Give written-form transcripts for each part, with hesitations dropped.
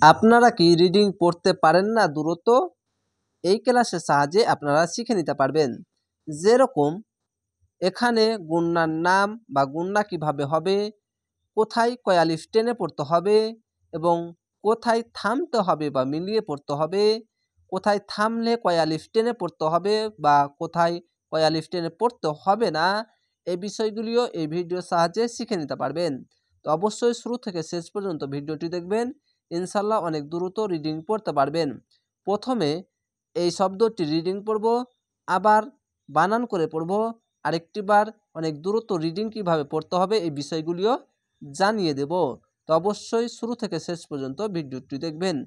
আপনারা কি রিডিং পড়তে পারেন না দ্রুত? এই ক্লাসের সাহায্যে আপনারা শিখে নিতে পারবেন। যেরকম এখানে গুণনার নাম বা গুণনা কিভাবে হবে, কোথায় কয় আলিফ টেনে পড়তে হবে এবং কোথায় থামতে হবে বা মিলিয়ে পড়তে হবে, কোথায় থামলে কয় আলিফ টেনে পড়তে হবে বা কোথায় কয় আলিফ টেনে পড়তে হবে না, এই বিষয়গুলিও এই ভিডিওর সাহায্যে শিখে নিতে পারবেন। তো অবশ্যই শুরু থেকে শেষ পর্যন্ত ভিডিওটি দেখবেন, ইনশাল্লাহ অনেক দ্রুত রিডিং পড়তে পারবেন। প্রথমে এই শব্দটি রিডিং পড়ব, আবার বানান করে পড়ব, আরেকটিবার অনেক দ্রুত রিডিং কিভাবে পড়তে হবে এই বিষয়গুলিও জানিয়ে দেব। তো অবশ্যই শুরু থেকে শেষ পর্যন্ত ভিডিওটি দেখবেন।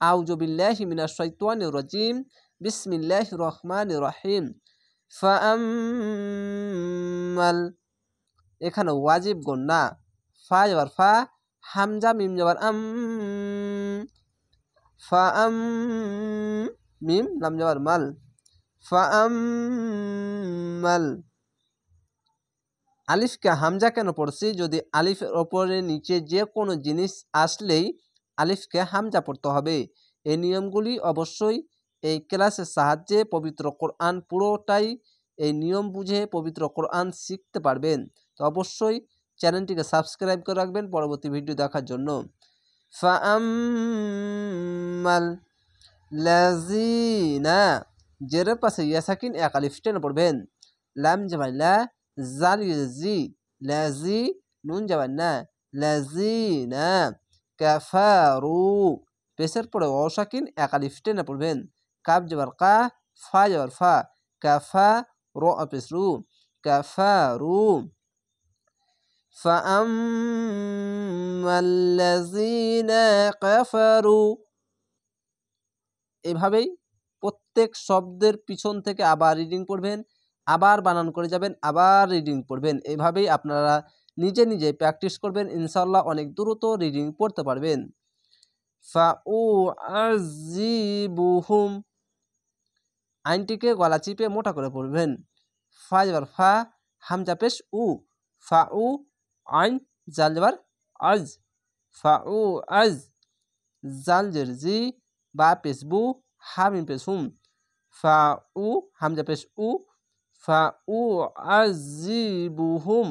আউযু বিল্লাহি মিনাশ শাইতানির রাজিম, বিসমিল্লাহির রহমানির রহিম। ফাআম্মাল, এখানে ওয়াজিব গুণনা, ফা যাবার ফা, হামজা মিম যাবার ফাআম, মিম লাম যাবার মাল, ফাআম্মাল। আলিফকে হামজা কেন পড়ছি? যদি আলিফের ওপরে নিচে যে কোনো জিনিস আসলেই আলিফকে হামজা পড়তে হবে। এই নিয়মগুলি অবশ্যই এই ক্লাসের সাহায্যে পবিত্র কোরআন পুরোটাই এই নিয়ম বুঝে পবিত্র কোরআন শিখতে পারবেন। তো অবশ্যই চ্যানেলটিকে সাবস্ক্রাইব করে রাখবেন পরবর্তী ভিডিও দেখার জন্য। ফাআম্মাল লাযিনা, জেরের পাশে ইয়া সাকিন এক আলিফ টেনে পড়বেন। লাম যাবার লা, জাল জি, লাজি, নুন যাবার না, লাযিনা কাফারু, পেশের পরে ওয়াও সাকিন এক আলিফ টেনে পড়বেন। কাফ যাবার কা, ফা যাবার ফা, কাফা র পেশ রু, কাফারু। ফাআম্মাল্লাযিনা কাফারু, এভাবেই প্রত্যেক শব্দের পিছন থেকে আবার রিডিং পড়বেন, আবার বানান করে যাবেন, আবার রিডিং পড়বেন। এভাবেই আপনারা নিজে নিজে প্র্যাকটিস করবেন, ইনশাল্লাহ অনেক দ্রুত রিডিং পড়তে পারবেন। ফাউআযিবুহুম, আইনটিকে গলা চিপে মোটা করে পড়বেন। ফা যাবার ফা, হামজা পেশ উ, ফাউ, আইন জাল যাবার আজ, ফাউআজ, জাল জের জি, বা পেশ বু, হামিম পেশ হুম, ফাউ হামজা পেশ উ, ফাউআযিবুহুম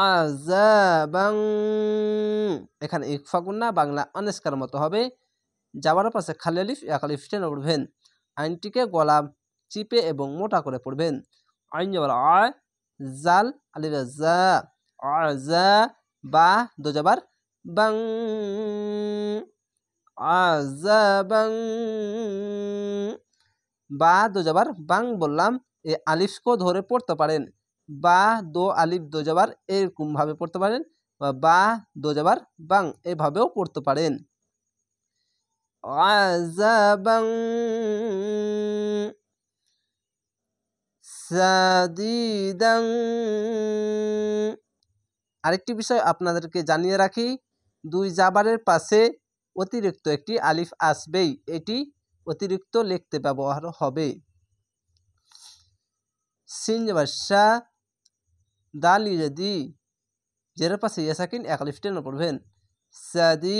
আযাবান, এখানে ইকফা গুন্না বাংলা আনস্কার মতো হবে। যাবার পাশে খালি আলিফ এক আলিফ টেনে পড়বেন। আইনটিকে গলা চিপে এবং মোটা করে পড়বেন। আইন যাবার আ, জাল আলিফ জা, আযা, বা দো যাবার বাং, আযাবান, বা দো যাবার বাং বললাম, এই আলিফকে ধরে পড়তে পারেন। বা দো আলিফ দো যাবার এরকম ভাবে পড়তে পারেন, বা দো যাবার বাং এভাবেও পড়তে পারেন। আযাবান সাদিদান। আরেকটি বিষয় আপনাদেরকে জানিয়ে রাখি, দুই জাবারের পাশে অতিরিক্ত একটি আলিফ আসবেই, এটি অতিরিক্ত লিখতে ব্যবহার হবে। সিন যাবার সা, দাল ইদি, জেরের পাশে ইয়া সাকিন এক আলিফ টেনে পড়বেন। সাদি,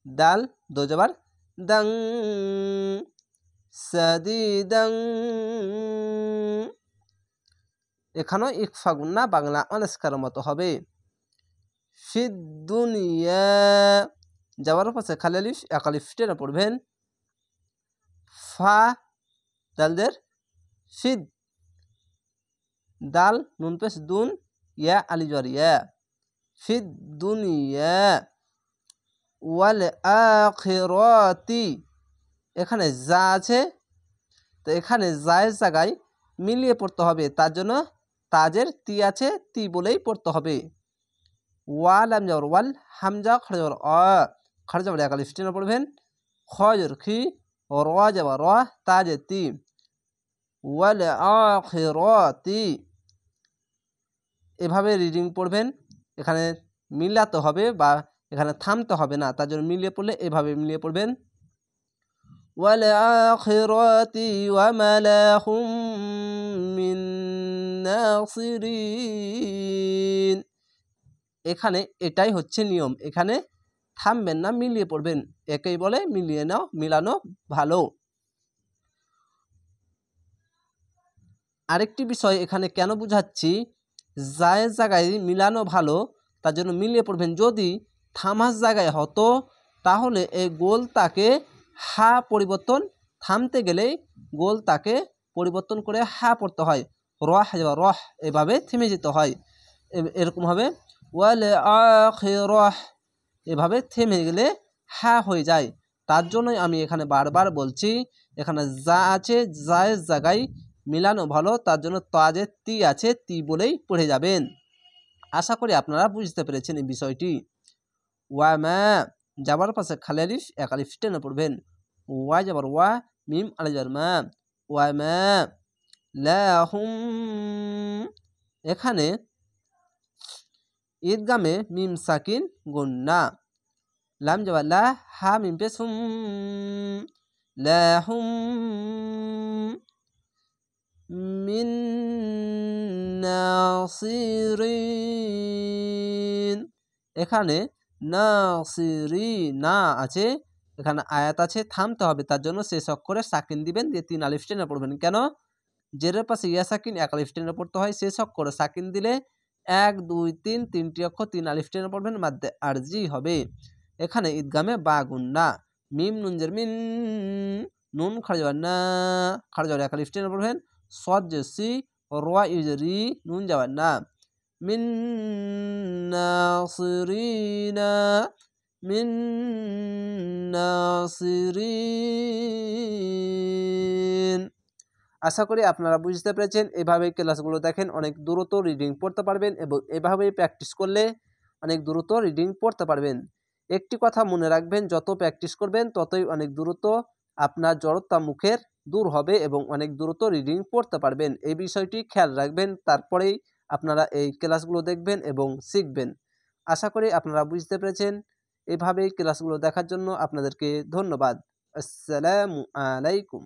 দাল দো যাবার দাং, সাদিদাং। এখানেও ইকফা গুন্না বাংলা আনস্কার মতো হবে। ফিদ দুনিয়া, যাওয়ার পাশে খালি আলিফ এক আলিফ টেনে পড়বেন। ফা দালদের ফিদ, দাল নুন পেশ দুন, ইয়া আলি জর ইয়া, ফিদ দুনিয়া ওয়াল আখিরাতি, এখানে যা আছে, তো এখানে জায়ের জায়গায় মিলিয়ে পড়তে হবে, তার জন্য তাজের তি আছে, তি বলেই পড়তে হবে। ওয়াল আম যাবার ওয়াল, হামজা খড় যাবার অ, খড় যাবার এক আলিফ টেনে পড়বেন। খ জর খি, র যাবার র, তাজের তি, ওয়াল আখিরাতি, এভাবে রিডিং পড়বেন। এখানে মিলাতে হবে বা এখানে থামতে হবে না, তার জন্য মিলিয়ে পড়লে এভাবে মিলিয়ে পড়বেন। ওয়াল আখিরাতি ওয়া মা লাহুম মিন নাসিরিন, এখানে এটাই হচ্ছে নিয়ম। এখানে থামবেন না, মিলিয়ে পড়বেন। একেই বলে মিলানো ভালো। আরেকটি বিষয় এখানে কেন বুঝাচ্ছি, জায়ের জায়গায় মিলানো ভালো, তার জন্য মিলিয়ে পড়বেন। যদি থামার জায়গায় হতো তাহলে এই গোল তাকে হা পরিবর্তন, থামতে গেলেই গোল তাকে পরিবর্তন করে হা পড়তে হয়, রহ রহ এভাবে থেমে যেতে হয়। এরকম হবে ওয়াল আখিরাহ, এভাবে থেমে গেলে হা হয়ে যায়। তার জন্যই আমি এখানে বারবার বলছি, এখানে যা আছে জায়ের জায়গায় মিলানো ভালো, তার জন্য তাজে তি আছে, তি বলেই পড়ে যাবেন। আশা করি আপনারা বুঝতে পেরেছেন এই বিষয়টি। ওয়ামা যাবার পাশে খালি আলিফ, এক আলিফ টেনে পড়বেন। ওয়া যাবার ওয়া, মিম আলিফ যাবার মা, ওয়ামা লাহুম। এখানে ঈদগামে মিম সাকিন গুন্না, লাম যাবার লা, হা মিম পেশ হুম, লাহুম মিন নাসিরিন। এখানে নাসিরিনা আছে, এখানে আয়াত আছে, থামতে হবে, তার জন্য শেষ অক্ষরে সাকিন দিবেন, দিয়ে 3 আলিফ টেনে পড়বেন। কেন? জেরের পাশে ইয়া সাকিন, 1 আলিফ টেনে পড়তে হয়। শেষ অক্ষরে সাকিন দিলে 1 2 3 তিনটি অক্ষর 3 আলিফ টেনে পড়বেন, মাদ্দে আরজি হবে। এখানে ঈদগামে বা গুন্না, মিম নুন জের মিন, নুন খারজ না, খারজ 1 আলিফ টেনে পড়বেন। সদ জেসি, রোয়া ইউজরি, নুন যাবার না, মিন নাসিরিনা, মিন নাসিরিন। আশা করি আপনারা বুঝতে পেরেছেন। এভাবে ক্লাসগুলো দেখেন, অনেক দ্রুত রিডিং পড়তে পারবেন এবং এভাবেই প্র্যাকটিস করলে অনেক দ্রুত রিডিং পড়তে পারবেন। একটি কথা মনে রাখবেন, যত প্র্যাকটিস করবেন ততই অনেক দ্রুত আপনার জড়তা মুখের দূর হবে এবং অনেক দ্রুত রিডিং পড়তে পারবেন। এই বিষয়টি খেয়াল রাখবেন, তারপরেই আপনারা এই ক্লাসগুলো দেখবেন এবং শিখবেন। আশা করি আপনারা বুঝতে পেরেছেন। এভাবেই ক্লাসগুলো দেখার জন্য আপনাদেরকে ধন্যবাদ। আসসালামু আলাইকুম।